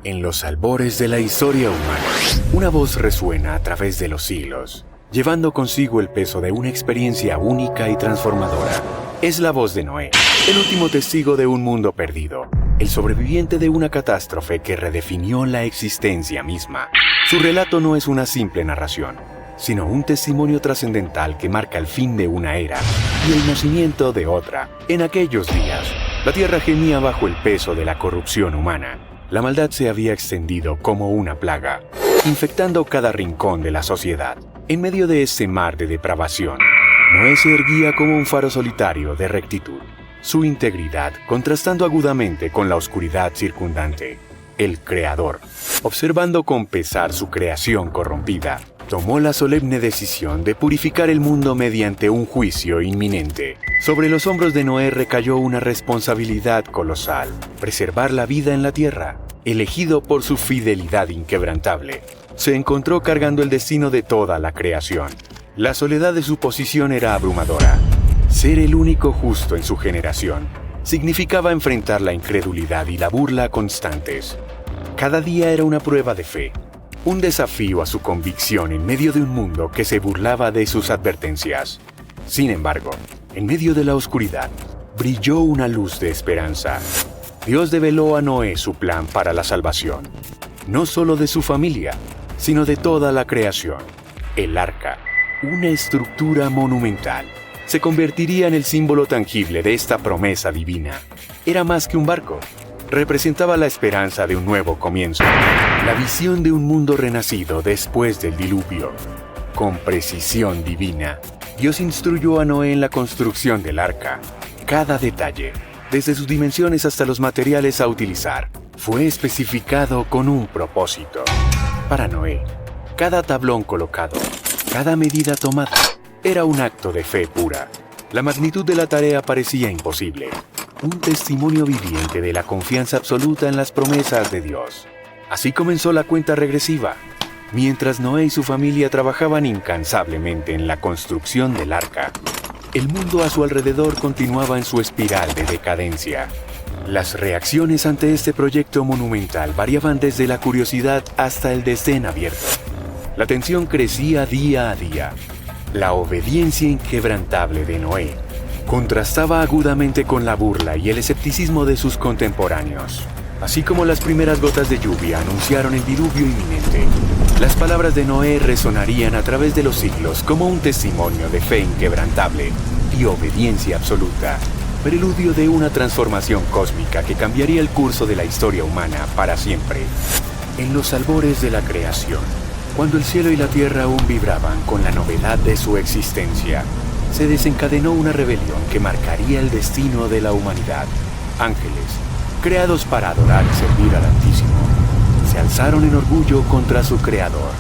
En los albores de la historia humana, una voz resuena a través de los siglos, llevando consigo el peso de una experiencia única y transformadora. Es la voz de Noé, el último testigo de un mundo perdido, el sobreviviente de una catástrofe que redefinió la existencia misma. Su relato no es una simple narración, sino un testimonio trascendental que marca el fin de una era y el nacimiento de otra. En aquellos días, la tierra gemía bajo el peso de la corrupción humana. La maldad se había extendido como una plaga, infectando cada rincón de la sociedad. En medio de ese mar de depravación, Noé se erguía como un faro solitario de rectitud, su integridad contrastando agudamente con la oscuridad circundante. El Creador, observando con pesar su creación corrompida, tomó la solemne decisión de purificar el mundo mediante un juicio inminente. Sobre los hombros de Noé recayó una responsabilidad colosal: preservar la vida en la tierra. Elegido por su fidelidad inquebrantable, se encontró cargando el destino de toda la creación. La soledad de su posición era abrumadora. Ser el único justo en su generación significaba enfrentar la incredulidad y la burla constantes. Cada día era una prueba de fe, un desafío a su convicción en medio de un mundo que se burlaba de sus advertencias. Sin embargo, en medio de la oscuridad, brilló una luz de esperanza. Dios develó a Noé su plan para la salvación, no solo de su familia, sino de toda la creación. El arca, una estructura monumental, se convertiría en el símbolo tangible de esta promesa divina. Era más que un barco. Representaba la esperanza de un nuevo comienzo, la visión de un mundo renacido después del diluvio. Con precisión divina, Dios instruyó a Noé en la construcción del arca. Cada detalle, desde sus dimensiones hasta los materiales a utilizar, fue especificado con un propósito. Para Noé, cada tablón colocado, cada medida tomada, era un acto de fe pura. La magnitud de la tarea parecía imposible, un testimonio viviente de la confianza absoluta en las promesas de Dios. Así comenzó la cuenta regresiva. Mientras Noé y su familia trabajaban incansablemente en la construcción del arca, el mundo a su alrededor continuaba en su espiral de decadencia. Las reacciones ante este proyecto monumental variaban desde la curiosidad hasta el desdén abierto. La tensión crecía día a día. La obediencia inquebrantable de Noé contrastaba agudamente con la burla y el escepticismo de sus contemporáneos. Así como las primeras gotas de lluvia anunciaron el diluvio inminente, las palabras de Noé resonarían a través de los siglos como un testimonio de fe inquebrantable y obediencia absoluta, preludio de una transformación cósmica que cambiaría el curso de la historia humana para siempre. En los albores de la creación, cuando el cielo y la tierra aún vibraban con la novedad de su existencia, se desencadenó una rebelión que marcaría el destino de la humanidad. Ángeles, creados para adorar y servir al Altísimo, se alzaron en orgullo contra su Creador.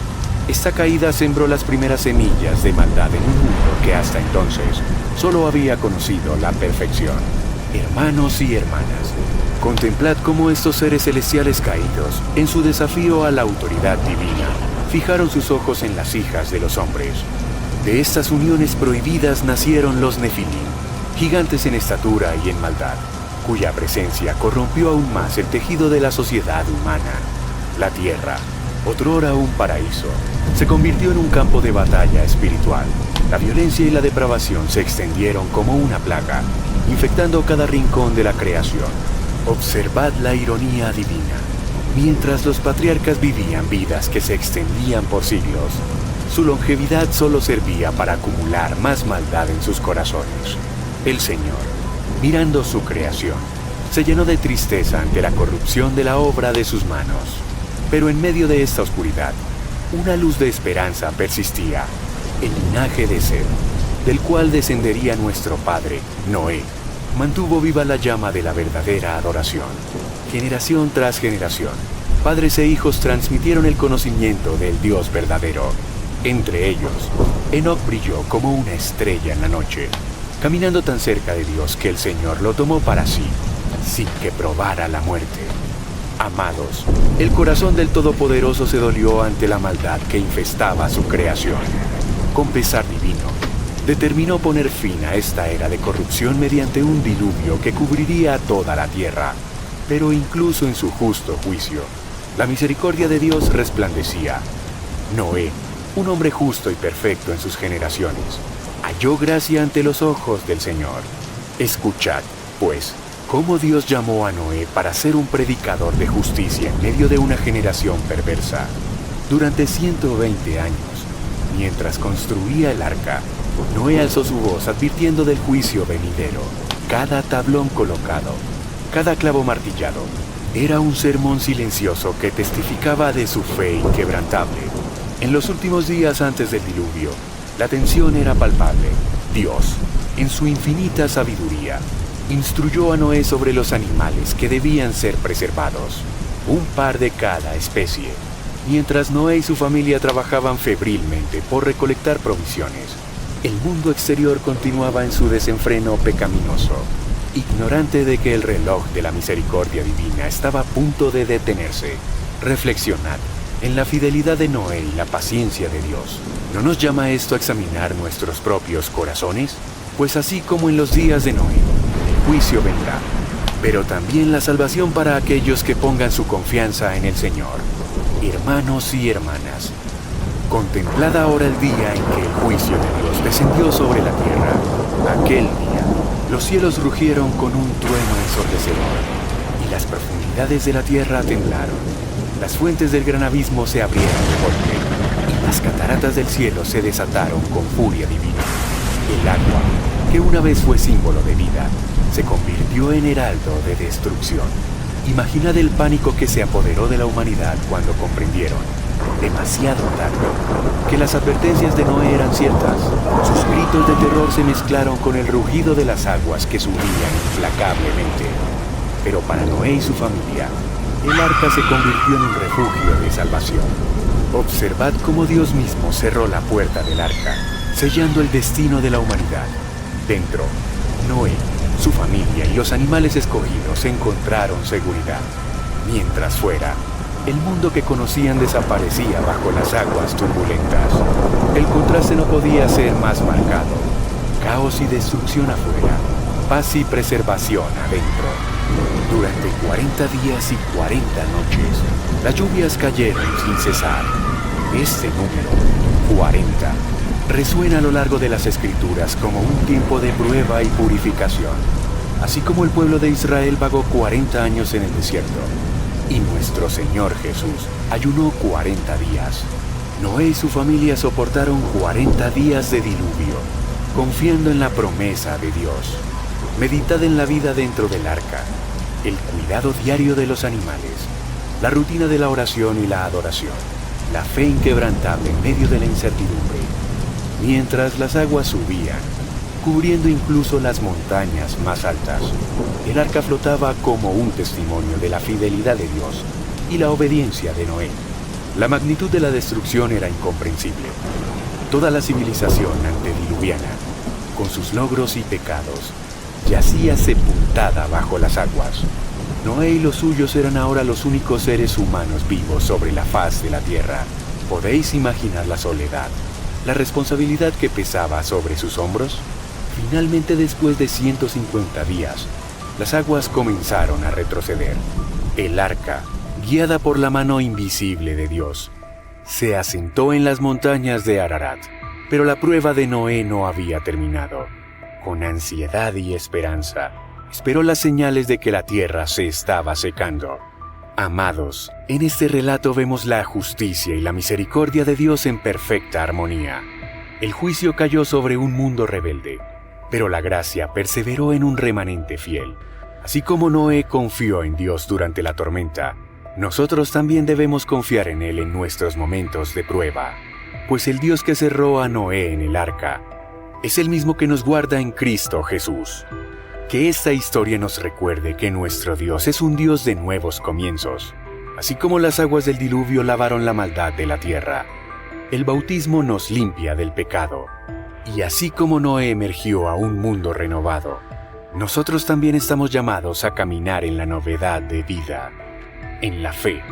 Esta caída sembró las primeras semillas de maldad en un mundo que hasta entonces solo había conocido la perfección. Hermanos y hermanas, contemplad cómo estos seres celestiales caídos, en su desafío a la autoridad divina, fijaron sus ojos en las hijas de los hombres. De estas uniones prohibidas nacieron los Nefilim, gigantes en estatura y en maldad, cuya presencia corrompió aún más el tejido de la sociedad humana. La tierra, otrora un paraíso, se convirtió en un campo de batalla espiritual. La violencia y la depravación se extendieron como una plaga, infectando cada rincón de la creación. Observad la ironía divina. Mientras los patriarcas vivían vidas que se extendían por siglos, su longevidad solo servía para acumular más maldad en sus corazones. El Señor, mirando su creación, se llenó de tristeza ante la corrupción de la obra de sus manos. Pero en medio de esta oscuridad, una luz de esperanza persistía. El linaje de Seth, del cual descendería nuestro padre, Noé, mantuvo viva la llama de la verdadera adoración. Generación tras generación, padres e hijos transmitieron el conocimiento del Dios verdadero. Entre ellos, Enoc brilló como una estrella en la noche, caminando tan cerca de Dios que el Señor lo tomó para sí, sin que probara la muerte. Amados, el corazón del Todopoderoso se dolió ante la maldad que infestaba su creación. Con pesar divino, determinó poner fin a esta era de corrupción mediante un diluvio que cubriría toda la tierra. Pero incluso en su justo juicio, La misericordia de Dios resplandecía. Noé, un hombre justo y perfecto en sus generaciones, halló gracia ante los ojos del Señor. Escuchad, pues, cómo Dios llamó a Noé para ser un predicador de justicia en medio de una generación perversa. Durante 120 años, mientras construía el arca, Noé alzó su voz advirtiendo del juicio venidero. Cada tablón colocado, cada clavo martillado, era un sermón silencioso que testificaba de su fe inquebrantable. En los últimos días antes del diluvio, la tensión era palpable. Dios, en su infinita sabiduría, instruyó a Noé sobre los animales que debían ser preservados, un par de cada especie, mientras Noé y su familia trabajaban febrilmente por recolectar provisiones. El mundo exterior continuaba en su desenfreno pecaminoso, ignorante de que el reloj de la misericordia divina estaba a punto de detenerse. Reflexionad en la fidelidad de Noé y la paciencia de Dios. ¿No nos llama esto a examinar nuestros propios corazones? Pues así como en los días de Noé, el juicio vendrá, pero también la salvación para aquellos que pongan su confianza en el Señor. Hermanos y hermanas, contemplad ahora el día en que el juicio de Dios descendió sobre la tierra. Aquel día, los cielos rugieron con un trueno ensordecedor, y las profundidades de la tierra temblaron. Las fuentes del gran abismo se abrieron de golpe, y las cataratas del cielo se desataron con furia divina. El agua, que una vez fue símbolo de vida, se convirtió en heraldo de destrucción. Imaginad el pánico que se apoderó de la humanidad cuando comprendieron, demasiado tarde, que las advertencias de Noé eran ciertas. Sus gritos de terror se mezclaron con el rugido de las aguas que subían implacablemente. Pero para Noé y su familia, el arca se convirtió en un refugio de salvación. Observad cómo Dios mismo cerró la puerta del arca, sellando el destino de la humanidad. Dentro, Noé, su familia y los animales escogidos encontraron seguridad. Mientras fuera, el mundo que conocían desaparecía bajo las aguas turbulentas. El contraste no podía ser más marcado. Caos y destrucción afuera, paz y preservación adentro. Durante 40 días y 40 noches, las lluvias cayeron sin cesar. Este número, 40, resuena a lo largo de las Escrituras como un tiempo de prueba y purificación, así como el pueblo de Israel vagó 40 años en el desierto, y nuestro Señor Jesús ayunó 40 días. Noé y su familia soportaron 40 días de diluvio, confiando en la promesa de Dios. Meditad en la vida dentro del arca, el cuidado diario de los animales, la rutina de la oración y la adoración, la fe inquebrantable en medio de la incertidumbre. Mientras las aguas subían, cubriendo incluso las montañas más altas, el arca flotaba como un testimonio de la fidelidad de Dios y la obediencia de Noé. La magnitud de la destrucción era incomprensible. Toda la civilización antediluviana, con sus logros y pecados, yacía sepultada bajo las aguas. Noé y los suyos eran ahora los únicos seres humanos vivos sobre la faz de la tierra. ¿Podéis imaginar la soledad, la responsabilidad que pesaba sobre sus hombros? Finalmente, después de 150 días, las aguas comenzaron a retroceder. El arca, guiada por la mano invisible de Dios, se asentó en las montañas de Ararat. Pero la prueba de Noé no había terminado. Con ansiedad y esperanza, esperó las señales de que la tierra se estaba secando. Amados, en este relato vemos la justicia y la misericordia de Dios en perfecta armonía. El juicio cayó sobre un mundo rebelde, pero la gracia perseveró en un remanente fiel. Así como Noé confió en Dios durante la tormenta, nosotros también debemos confiar en Él en nuestros momentos de prueba, pues el Dios que cerró a Noé en el arca es el mismo que nos guarda en Cristo Jesús. Que esta historia nos recuerde que nuestro Dios es un Dios de nuevos comienzos. Así como las aguas del diluvio lavaron la maldad de la tierra, el bautismo nos limpia del pecado. Y así como Noé emergió a un mundo renovado, nosotros también estamos llamados a caminar en la novedad de vida. En la fe,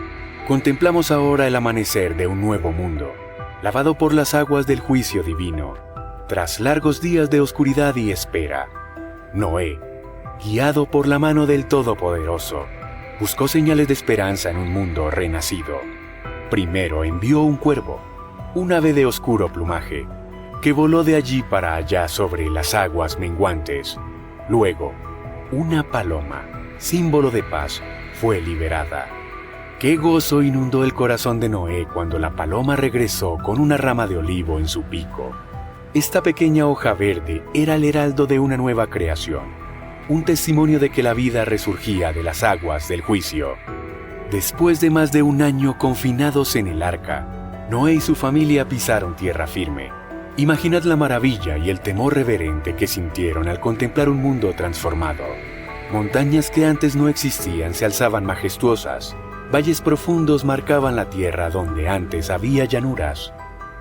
contemplamos ahora el amanecer de un nuevo mundo, lavado por las aguas del juicio divino, tras largos días de oscuridad y espera. Noé, guiado por la mano del Todopoderoso, buscó señales de esperanza en un mundo renacido. Primero envió un cuervo, un ave de oscuro plumaje, que voló de allí para allá sobre las aguas menguantes. Luego, una paloma, símbolo de paz, fue liberada. ¡Qué gozo inundó el corazón de Noé cuando la paloma regresó con una rama de olivo en su pico! Esta pequeña hoja verde era el heraldo de una nueva creación, un testimonio de que la vida resurgía de las aguas del juicio. Después de más de un año confinados en el arca, Noé y su familia pisaron tierra firme. Imaginad la maravilla y el temor reverente que sintieron al contemplar un mundo transformado. Montañas que antes no existían se alzaban majestuosas. Valles profundos marcaban la tierra donde antes había llanuras.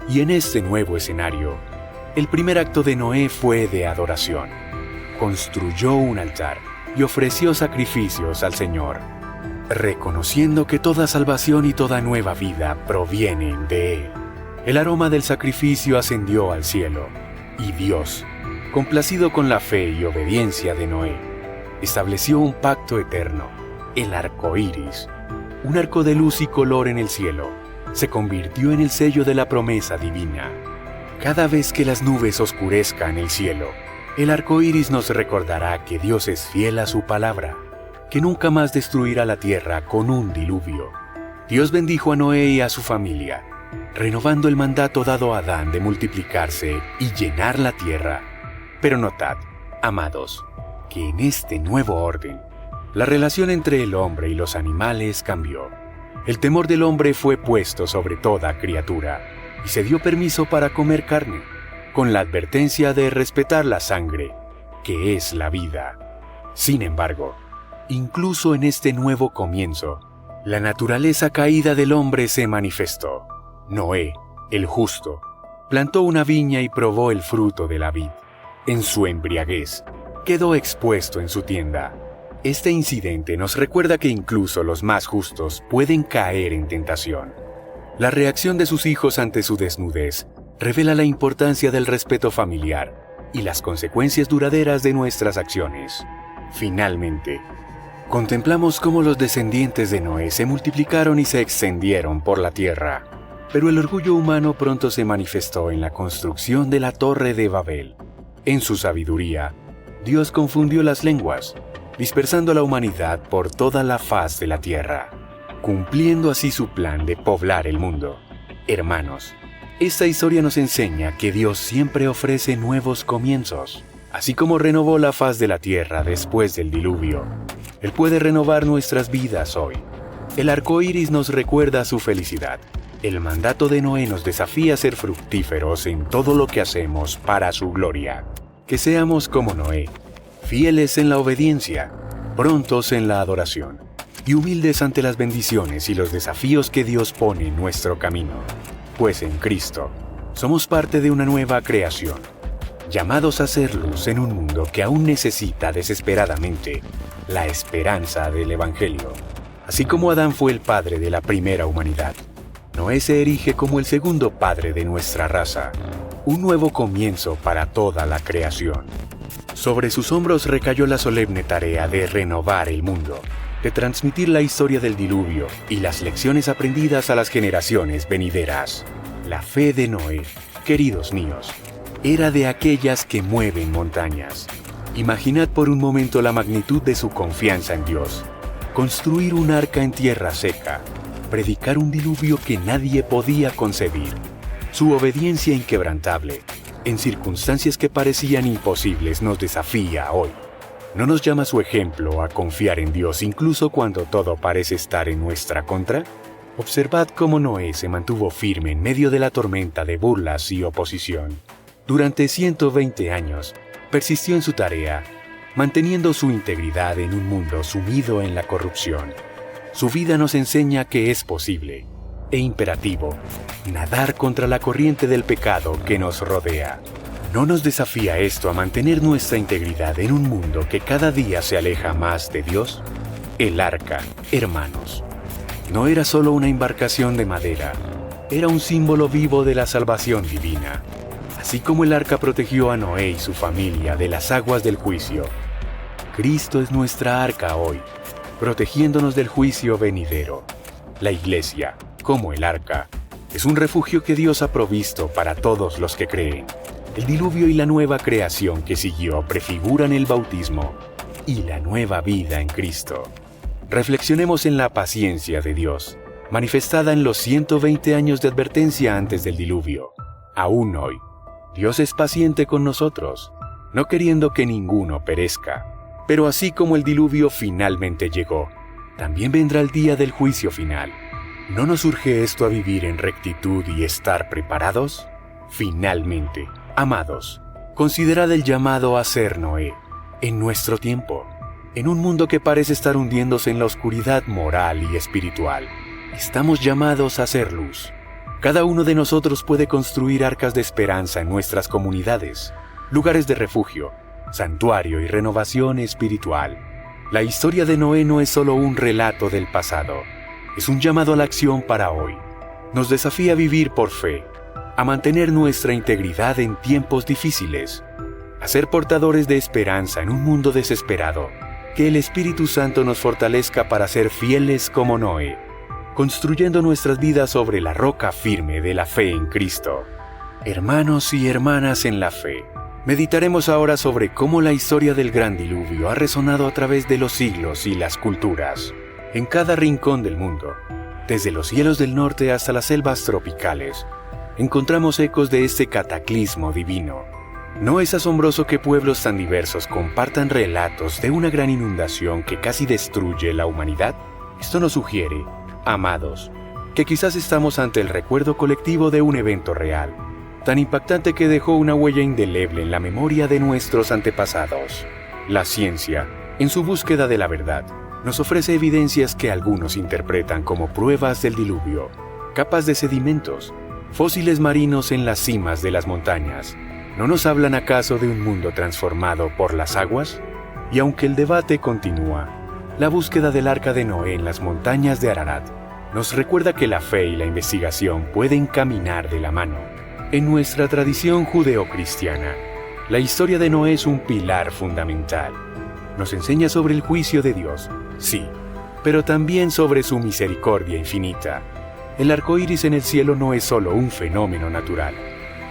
Y en este nuevo escenario, el primer acto de Noé fue de adoración. Construyó un altar y ofreció sacrificios al Señor, reconociendo que toda salvación y toda nueva vida provienen de Él. El aroma del sacrificio ascendió al cielo, y Dios, complacido con la fe y obediencia de Noé, estableció un pacto eterno, el arco iris. Un arco de luz y color en el cielo se convirtió en el sello de la promesa divina. Cada vez que las nubes oscurezcan el cielo, el arco iris nos recordará que Dios es fiel a su palabra, que nunca más destruirá la tierra con un diluvio. Dios bendijo a Noé y a su familia, renovando el mandato dado a Adán de multiplicarse y llenar la tierra. Pero notad, amados, que en este nuevo orden, la relación entre el hombre y los animales cambió. El temor del hombre fue puesto sobre toda criatura, y se dio permiso para comer carne, con la advertencia de respetar la sangre, que es la vida. Sin embargo, incluso en este nuevo comienzo, la naturaleza caída del hombre se manifestó. Noé, el justo, plantó una viña y probó el fruto de la vid. En su embriaguez, quedó expuesto en su tienda. Este incidente nos recuerda que incluso los más justos pueden caer en tentación. La reacción de sus hijos ante su desnudez revela la importancia del respeto familiar y las consecuencias duraderas de nuestras acciones. Finalmente, contemplamos cómo los descendientes de Noé se multiplicaron y se extendieron por la tierra. Pero el orgullo humano pronto se manifestó en la construcción de la Torre de Babel. En su sabiduría, Dios confundió las lenguas, dispersando a la humanidad por toda la faz de la tierra, cumpliendo así su plan de poblar el mundo. Hermanos, esta historia nos enseña que Dios siempre ofrece nuevos comienzos. Así como renovó la faz de la tierra después del diluvio, Él puede renovar nuestras vidas hoy. El arco iris nos recuerda su felicidad. El mandato de Noé nos desafía a ser fructíferos en todo lo que hacemos para su gloria. Que seamos como Noé, fieles en la obediencia, prontos en la adoración y humildes ante las bendiciones y los desafíos que Dios pone en nuestro camino. Pues en Cristo somos parte de una nueva creación, llamados a ser luz en un mundo que aún necesita desesperadamente la esperanza del Evangelio. Así como Adán fue el padre de la primera humanidad, Noé se erige como el segundo padre de nuestra raza, un nuevo comienzo para toda la creación. Sobre sus hombros recayó la solemne tarea de renovar el mundo, de transmitir la historia del diluvio y las lecciones aprendidas a las generaciones venideras. La fe de Noé, queridos míos, era de aquellas que mueven montañas. Imaginad por un momento la magnitud de su confianza en Dios. Construir un arca en tierra seca, predicar un diluvio que nadie podía concebir. Su obediencia inquebrantable, en circunstancias que parecían imposibles, nos desafía hoy. ¿No nos llama su ejemplo a confiar en Dios incluso cuando todo parece estar en nuestra contra? Observad cómo Noé se mantuvo firme en medio de la tormenta de burlas y oposición. Durante 120 años, persistió en su tarea, manteniendo su integridad en un mundo sumido en la corrupción. Su vida nos enseña que es posible e imperativo nadar contra la corriente del pecado que nos rodea. ¿No nos desafía esto a mantener nuestra integridad en un mundo que cada día se aleja más de Dios? El arca, hermanos, no era solo una embarcación de madera, era un símbolo vivo de la salvación divina. Así como el arca protegió a Noé y su familia de las aguas del juicio, Cristo es nuestra arca hoy, protegiéndonos del juicio venidero. La Iglesia, como el arca, es un refugio que Dios ha provisto para todos los que creen. El diluvio y la nueva creación que siguió prefiguran el bautismo y la nueva vida en Cristo. Reflexionemos en la paciencia de Dios, manifestada en los 120 años de advertencia antes del diluvio. Aún hoy, Dios es paciente con nosotros, no queriendo que ninguno perezca. Pero así como el diluvio finalmente llegó, también vendrá el día del juicio final. ¿No nos urge esto a vivir en rectitud y estar preparados? Finalmente, amados, considerad el llamado a ser Noé en nuestro tiempo. En un mundo que parece estar hundiéndose en la oscuridad moral y espiritual, estamos llamados a ser luz. Cada uno de nosotros puede construir arcas de esperanza en nuestras comunidades, lugares de refugio, santuario y renovación espiritual. La historia de Noé no es solo un relato del pasado, es un llamado a la acción para hoy. Nos desafía a vivir por fe, a mantener nuestra integridad en tiempos difíciles, a ser portadores de esperanza en un mundo desesperado. Que el Espíritu Santo nos fortalezca para ser fieles como Noé, construyendo nuestras vidas sobre la roca firme de la fe en Cristo. Hermanos y hermanas en la fe, meditaremos ahora sobre cómo la historia del gran diluvio ha resonado a través de los siglos y las culturas, en cada rincón del mundo. Desde los cielos del norte hasta las selvas tropicales, encontramos ecos de este cataclismo divino. ¿No es asombroso que pueblos tan diversos compartan relatos de una gran inundación que casi destruye la humanidad? Esto nos sugiere, amados, que quizás estamos ante el recuerdo colectivo de un evento real, tan impactante que dejó una huella indeleble en la memoria de nuestros antepasados. La ciencia, en su búsqueda de la verdad, nos ofrece evidencias que algunos interpretan como pruebas del diluvio, capas de sedimentos, fósiles marinos en las cimas de las montañas. ¿No nos hablan acaso de un mundo transformado por las aguas? Y aunque el debate continúa, la búsqueda del arca de Noé en las montañas de Ararat nos recuerda que la fe y la investigación pueden caminar de la mano. En nuestra tradición judeocristiana, la historia de Noé es un pilar fundamental. Nos enseña sobre el juicio de Dios, sí, pero también sobre su misericordia infinita. El arco iris en el cielo no es solo un fenómeno natural,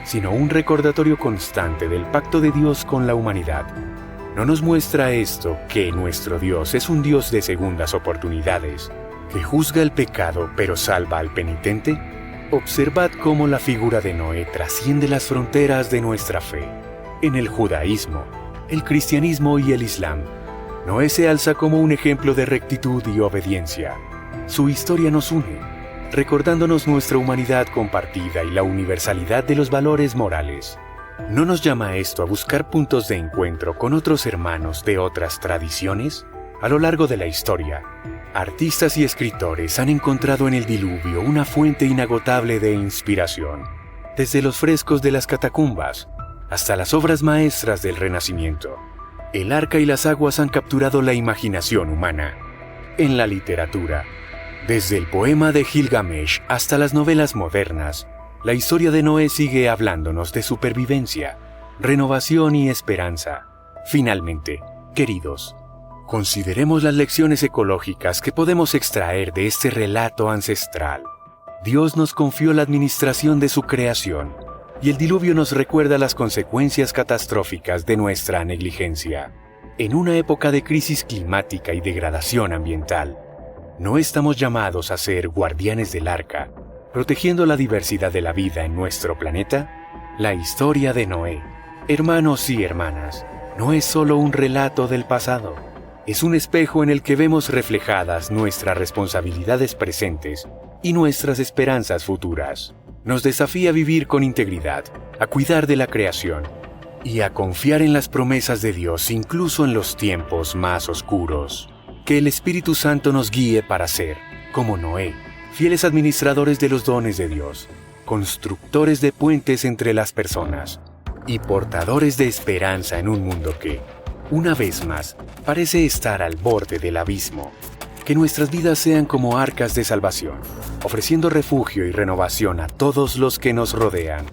sino un recordatorio constante del pacto de Dios con la humanidad. ¿No nos muestra esto que nuestro Dios es un Dios de segundas oportunidades, que juzga el pecado pero salva al penitente? Observad cómo la figura de Noé trasciende las fronteras de nuestra fe. En el judaísmo, el cristianismo y el islam, Noé se alza como un ejemplo de rectitud y obediencia. Su historia nos une, recordándonos nuestra humanidad compartida y la universalidad de los valores morales. ¿No nos llama esto a buscar puntos de encuentro con otros hermanos de otras tradiciones? A lo largo de la historia, artistas y escritores han encontrado en el diluvio una fuente inagotable de inspiración, desde los frescos de las catacumbas hasta las obras maestras del Renacimiento. El arca y las aguas han capturado la imaginación humana. En la literatura, desde el poema de Gilgamesh hasta las novelas modernas, la historia de Noé sigue hablándonos de supervivencia, renovación y esperanza. Finalmente, queridos, consideremos las lecciones ecológicas que podemos extraer de este relato ancestral. Dios nos confió la administración de su creación, y el diluvio nos recuerda las consecuencias catastróficas de nuestra negligencia. En una época de crisis climática y degradación ambiental, ¿no estamos llamados a ser guardianes del arca, protegiendo la diversidad de la vida en nuestro planeta? La historia de Noé, hermanos y hermanas, no es solo un relato del pasado. Es un espejo en el que vemos reflejadas nuestras responsabilidades presentes y nuestras esperanzas futuras. Nos desafía a vivir con integridad, a cuidar de la creación y a confiar en las promesas de Dios incluso en los tiempos más oscuros. Que el Espíritu Santo nos guíe para ser, como Noé, fieles administradores de los dones de Dios, constructores de puentes entre las personas y portadores de esperanza en un mundo que, una vez más, parece estar al borde del abismo. Que nuestras vidas sean como arcas de salvación, ofreciendo refugio y renovación a todos los que nos rodean.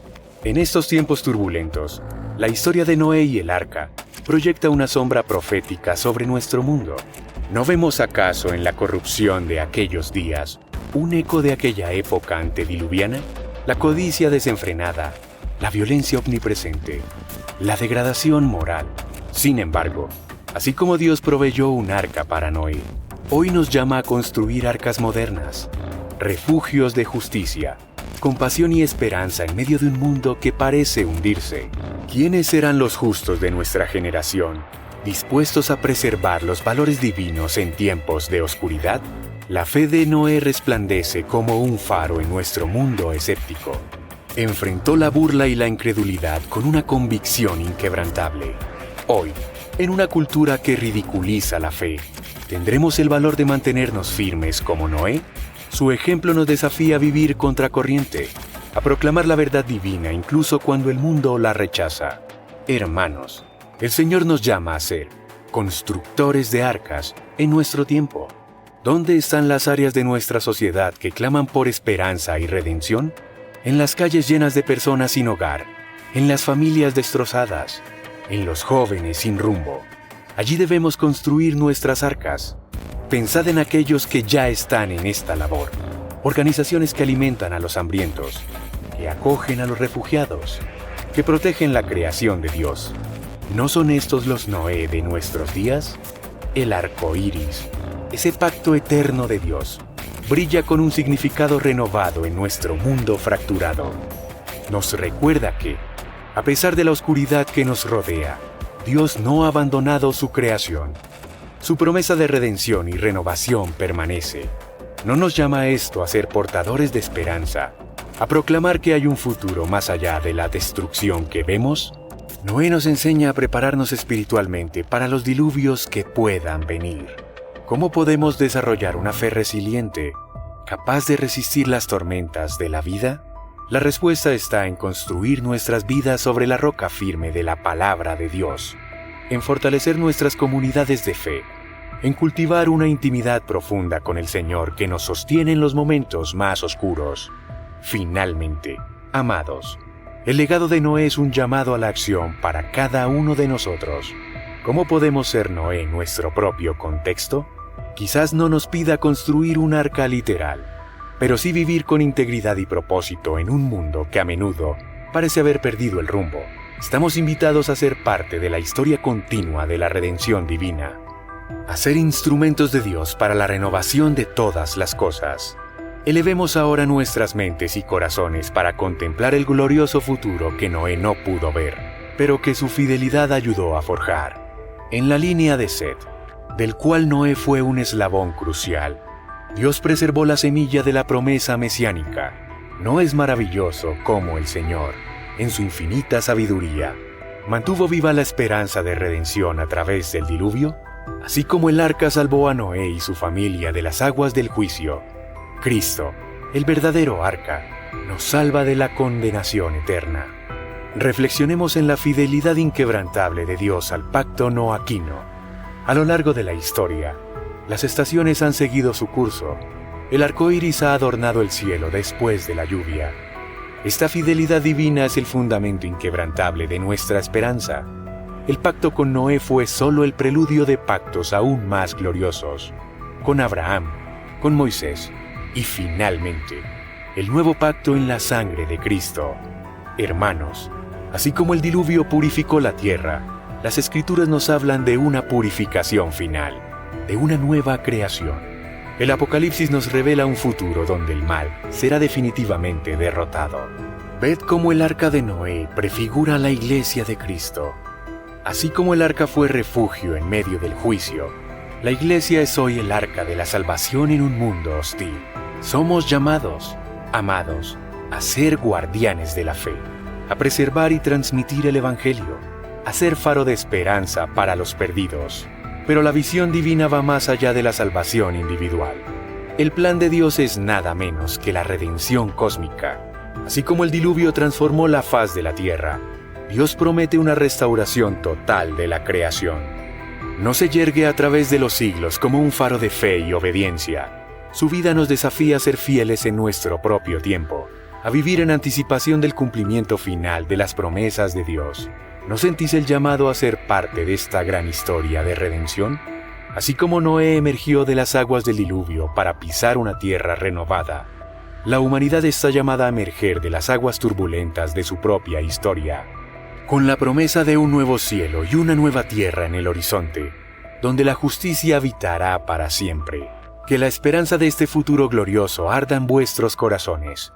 En estos tiempos turbulentos, la historia de Noé y el arca proyecta una sombra profética sobre nuestro mundo. ¿No vemos acaso en la corrupción de aquellos días un eco de aquella época antediluviana? La codicia desenfrenada, la violencia omnipresente, la degradación moral. Sin embargo, así como Dios proveyó un arca para Noé, hoy nos llama a construir arcas modernas, refugios de justicia, compasión y esperanza en medio de un mundo que parece hundirse. ¿Quiénes serán los justos de nuestra generación, dispuestos a preservar los valores divinos en tiempos de oscuridad? La fe de Noé resplandece como un faro en nuestro mundo escéptico. Enfrentó la burla y la incredulidad con una convicción inquebrantable. Hoy, en una cultura que ridiculiza la fe, ¿tendremos el valor de mantenernos firmes como Noé? Su ejemplo nos desafía a vivir contracorriente, a proclamar la verdad divina incluso cuando el mundo la rechaza. Hermanos, el Señor nos llama a ser constructores de arcas en nuestro tiempo. ¿Dónde están las áreas de nuestra sociedad que claman por esperanza y redención? En las calles llenas de personas sin hogar, en las familias destrozadas, en los jóvenes sin rumbo. Allí debemos construir nuestras arcas. Pensad en aquellos que ya están en esta labor. Organizaciones que alimentan a los hambrientos, que acogen a los refugiados, que protegen la creación de Dios. ¿No son estos los Noé de nuestros días? El arco iris, ese pacto eterno de Dios, brilla con un significado renovado en nuestro mundo fracturado. Nos recuerda que, a pesar de la oscuridad que nos rodea, Dios no ha abandonado su creación. Su promesa de redención y renovación permanece. ¿No nos llama esto a ser portadores de esperanza, a proclamar que hay un futuro más allá de la destrucción que vemos? Noé nos enseña a prepararnos espiritualmente para los diluvios que puedan venir. ¿Cómo podemos desarrollar una fe resiliente, capaz de resistir las tormentas de la vida? La respuesta está en construir nuestras vidas sobre la roca firme de la palabra de Dios, en fortalecer nuestras comunidades de fe, en cultivar una intimidad profunda con el Señor que nos sostiene en los momentos más oscuros. Finalmente, amados, el legado de Noé es un llamado a la acción para cada uno de nosotros. ¿Cómo podemos ser Noé en nuestro propio contexto? Quizás no nos pida construir un arca literal, pero sí vivir con integridad y propósito en un mundo que a menudo parece haber perdido el rumbo. Estamos invitados a ser parte de la historia continua de la redención divina, a ser instrumentos de Dios para la renovación de todas las cosas. Elevemos ahora nuestras mentes y corazones para contemplar el glorioso futuro que Noé no pudo ver, pero que su fidelidad ayudó a forjar. En la línea de Set, del cual Noé fue un eslabón crucial, Dios preservó la semilla de la promesa mesiánica. ¿No es maravilloso cómo el Señor, en su infinita sabiduría, mantuvo viva la esperanza de redención a través del diluvio? Así como el arca salvó a Noé y su familia de las aguas del juicio, Cristo, el verdadero arca, nos salva de la condenación eterna. Reflexionemos en la fidelidad inquebrantable de Dios al pacto noaquino. A lo largo de la historia, las estaciones han seguido su curso. El arco iris ha adornado el cielo después de la lluvia. Esta fidelidad divina es el fundamento inquebrantable de nuestra esperanza. El pacto con Noé fue solo el preludio de pactos aún más gloriosos, con Abraham, con Moisés, y finalmente, el nuevo pacto en la sangre de Cristo. Hermanos, así como el diluvio purificó la tierra, las Escrituras nos hablan de una purificación final, de una nueva creación. El Apocalipsis nos revela un futuro donde el mal será definitivamente derrotado. Ved cómo el arca de Noé prefigura la iglesia de Cristo. Así como el arca fue refugio en medio del juicio, la iglesia es hoy el arca de la salvación en un mundo hostil. Somos llamados, amados, a ser guardianes de la fe, a preservar y transmitir el Evangelio, a ser faro de esperanza para los perdidos. Pero la visión divina va más allá de la salvación individual. El plan de Dios es nada menos que la redención cósmica. Así como el diluvio transformó la faz de la tierra, Dios promete una restauración total de la creación. No se yergue a través de los siglos como un faro de fe y obediencia. Su vida nos desafía a ser fieles en nuestro propio tiempo, a vivir en anticipación del cumplimiento final de las promesas de Dios. ¿No sentís el llamado a ser parte de esta gran historia de redención? Así como Noé emergió de las aguas del diluvio para pisar una tierra renovada, la humanidad está llamada a emerger de las aguas turbulentas de su propia historia, con la promesa de un nuevo cielo y una nueva tierra en el horizonte, donde la justicia habitará para siempre. Que la esperanza de este futuro glorioso arda en vuestros corazones.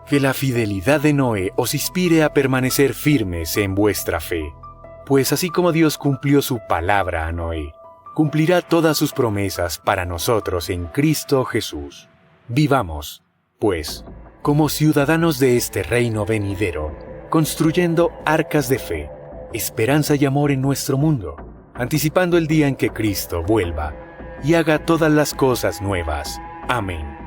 Que la fidelidad de Noé os inspire a permanecer firmes en vuestra fe, pues así como Dios cumplió su palabra a Noé, cumplirá todas sus promesas para nosotros en Cristo Jesús. Vivamos, pues, como ciudadanos de este reino venidero, construyendo arcas de fe, esperanza y amor en nuestro mundo, anticipando el día en que Cristo vuelva y haga todas las cosas nuevas. Amén.